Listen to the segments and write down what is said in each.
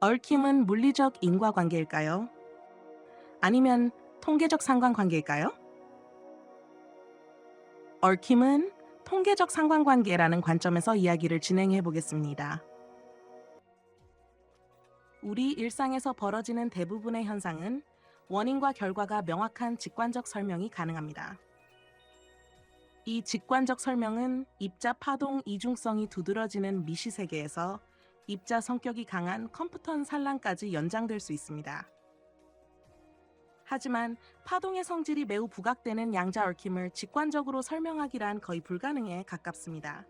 얽힘은 물리적 인과관계일까요? 아니면 통계적 상관관계일까요? 얽힘은 통계적 상관관계라는 관점에서 이야기를 진행해 보겠습니다. 우리 일상에서 벌어지는 대부분의 현상은 원인과 결과가 명확한 직관적 설명이 가능합니다. 이 직관적 설명은 입자 파동 이중성이 두드러지는 미시 세계에서 입자 성격이 강한 컴퓨턴 산란까지 연장될 수 있습니다. 하지만 파동의 성질이 매우 부각되는 양자 얽힘을 직관적으로 설명하기란 거의 불가능에 가깝습니다.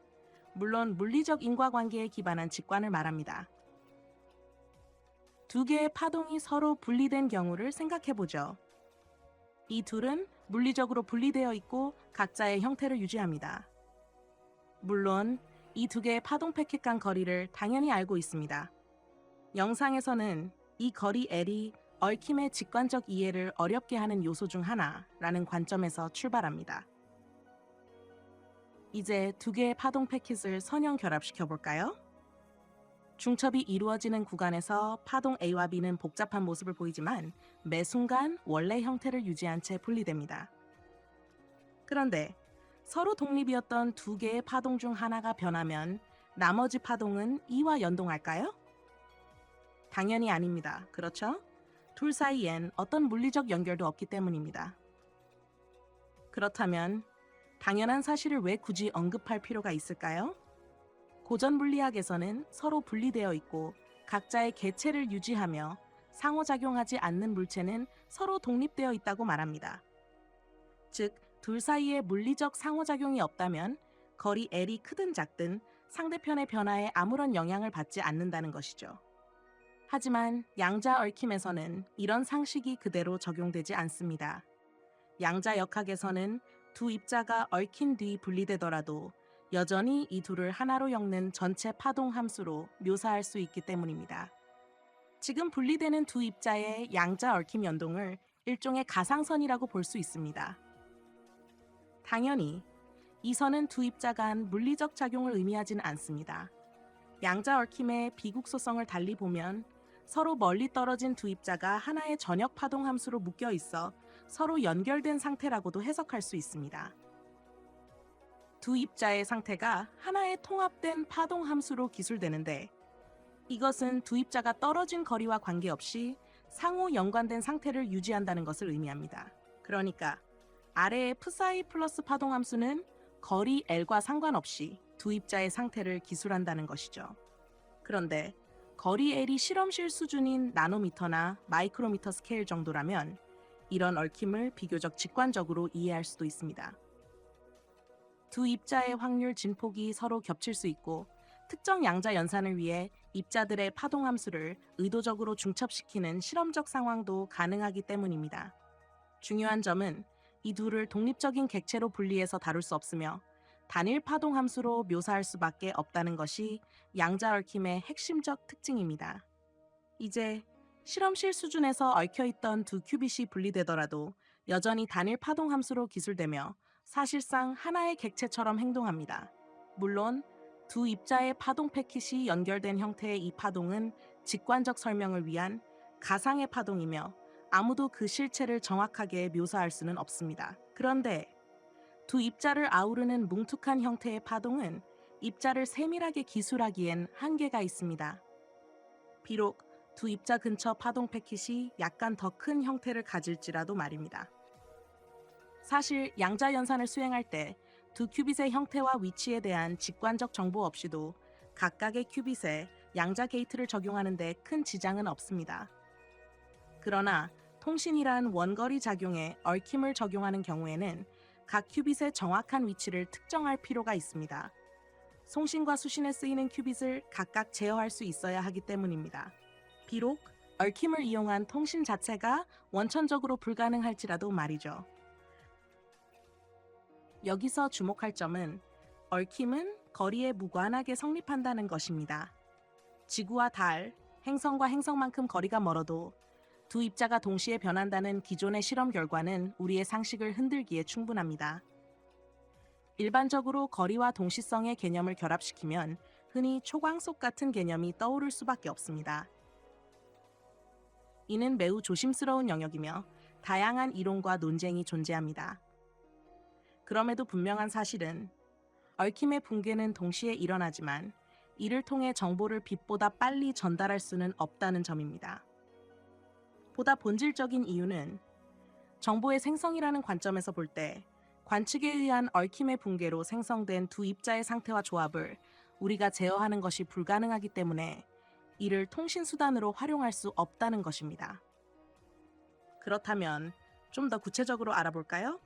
물론 물리적 인과관계에 기반한 직관을 말합니다. 두 개의 파동이 서로 분리된 경우를 생각해보죠. 이 둘은 물리적으로 분리되어 있고 각자의 형태를 유지합니다. 물론 이 두 개의 파동 패킷 간 거리를 당연히 알고 있습니다. 영상에서는 이 거리 L이 얽힘의 직관적 이해를 어렵게 하는 요소 중 하나라는 관점에서 출발합니다. 이제 두 개의 파동 패킷을 선형 결합시켜 볼까요? 중첩이 이루어지는 구간에서 파동 A와 B는 복잡한 모습을 보이지만 매 순간 원래 형태를 유지한 채 분리됩니다. 그런데 서로 독립이었던 두 개의 파동 중 하나가 변하면 나머지 파동은 이와 연동할까요? 당연히 아닙니다. 그렇죠? 둘 사이엔 어떤 물리적 연결도 없기 때문입니다. 그렇다면 당연한 사실을 왜 굳이 언급할 필요가 있을까요? 고전 물리학에서는 서로 분리되어 있고 각자의 개체를 유지하며 상호작용하지 않는 물체는 서로 독립되어 있다고 말합니다. 즉, 둘 사이에 물리적 상호작용이 없다면 거리 L이 크든 작든 상대편의 변화에 아무런 영향을 받지 않는다는 것이죠. 하지만 양자 얽힘에서는 이런 상식이 그대로 적용되지 않습니다. 양자 역학에서는 두 입자가 얽힌 뒤 분리되더라도 여전히 이 둘을 하나로 엮는 전체 파동 함수로 묘사할 수 있기 때문입니다. 지금 분리되는 두 입자의 양자 얽힘 연동을 일종의 가상선이라고 볼 수 있습니다. 당연히 이 선은 두 입자 간 물리적 작용을 의미하지는 않습니다. 양자 얽힘의 비국소성을 달리 보면 서로 멀리 떨어진 두 입자가 하나의 전역 파동 함수로 묶여 있어 서로 연결된 상태라고도 해석할 수 있습니다. 두 입자의 상태가 하나의 통합된 파동 함수로 기술되는데 이것은 두 입자가 떨어진 거리와 관계없이 상호 연관된 상태를 유지한다는 것을 의미합니다. 그러니까 아래의 psi 플러스 파동 함수는 거리 L과 상관없이 두 입자의 상태를 기술한다는 것이죠. 그런데 거리 L이 실험실 수준인 나노미터나 마이크로미터 스케일 정도라면 이런 얽힘을 비교적 직관적으로 이해할 수도 있습니다. 두 입자의 확률 진폭이 서로 겹칠 수 있고 특정 양자 연산을 위해 입자들의 파동 함수를 의도적으로 중첩시키는 실험적 상황도 가능하기 때문입니다. 중요한 점은 이 둘을 독립적인 객체로 분리해서 다룰 수 없으며 단일 파동 함수로 묘사할 수밖에 없다는 것이 양자 얽힘의 핵심적 특징입니다. 이제 실험실 수준에서 얽혀있던 두 큐빗이 분리되더라도 여전히 단일 파동 함수로 기술되며 사실상 하나의 객체처럼 행동합니다. 물론 두 입자의 파동 패킷이 연결된 형태의 이 파동은 직관적 설명을 위한 가상의 파동이며 아무도 그 실체를 정확하게 묘사할 수는 없습니다. 그런데 두 입자를 아우르는 뭉툭한 형태의 파동은 입자를 세밀하게 기술하기엔 한계가 있습니다. 비록 두 입자 근처 파동 패킷이 약간 더 큰 형태를 가질지라도 말입니다. 사실 양자 연산을 수행할 때 두 큐빗의 형태와 위치에 대한 직관적 정보 없이도 각각의 큐빗에 양자 게이트를 적용하는 데 큰 지장은 없습니다. 그러나 통신이란 원거리 작용에 얽힘을 적용하는 경우에는 각 큐빗의 정확한 위치를 특정할 필요가 있습니다. 송신과 수신에 쓰이는 큐빗을 각각 제어할 수 있어야 하기 때문입니다. 비록 얽힘을 이용한 통신 자체가 원천적으로 불가능할지라도 말이죠. 여기서 주목할 점은 얽힘은 거리에 무관하게 성립한다는 것입니다. 지구와 달, 행성과 행성만큼 거리가 멀어도 두 입자가 동시에 변한다는 기존의 실험 결과는 우리의 상식을 흔들기에 충분합니다. 일반적으로 거리와 동시성의 개념을 결합시키면 흔히 초광속 같은 개념이 떠오를 수밖에 없습니다. 이는 매우 조심스러운 영역이며 다양한 이론과 논쟁이 존재합니다. 그럼에도 분명한 사실은 얽힘의 붕괴는 동시에 일어나지만 이를 통해 정보를 빛보다 빨리 전달할 수는 없다는 점입니다. 보다 본질적인 이유는 정보의 생성이라는 관점에서 볼 때 관측에 의한 얽힘의 붕괴로 생성된 두 입자의 상태와 조합을 우리가 제어하는 것이 불가능하기 때문에 이를 통신수단으로 활용할 수 없다는 것입니다. 그렇다면 좀 더 구체적으로 알아볼까요?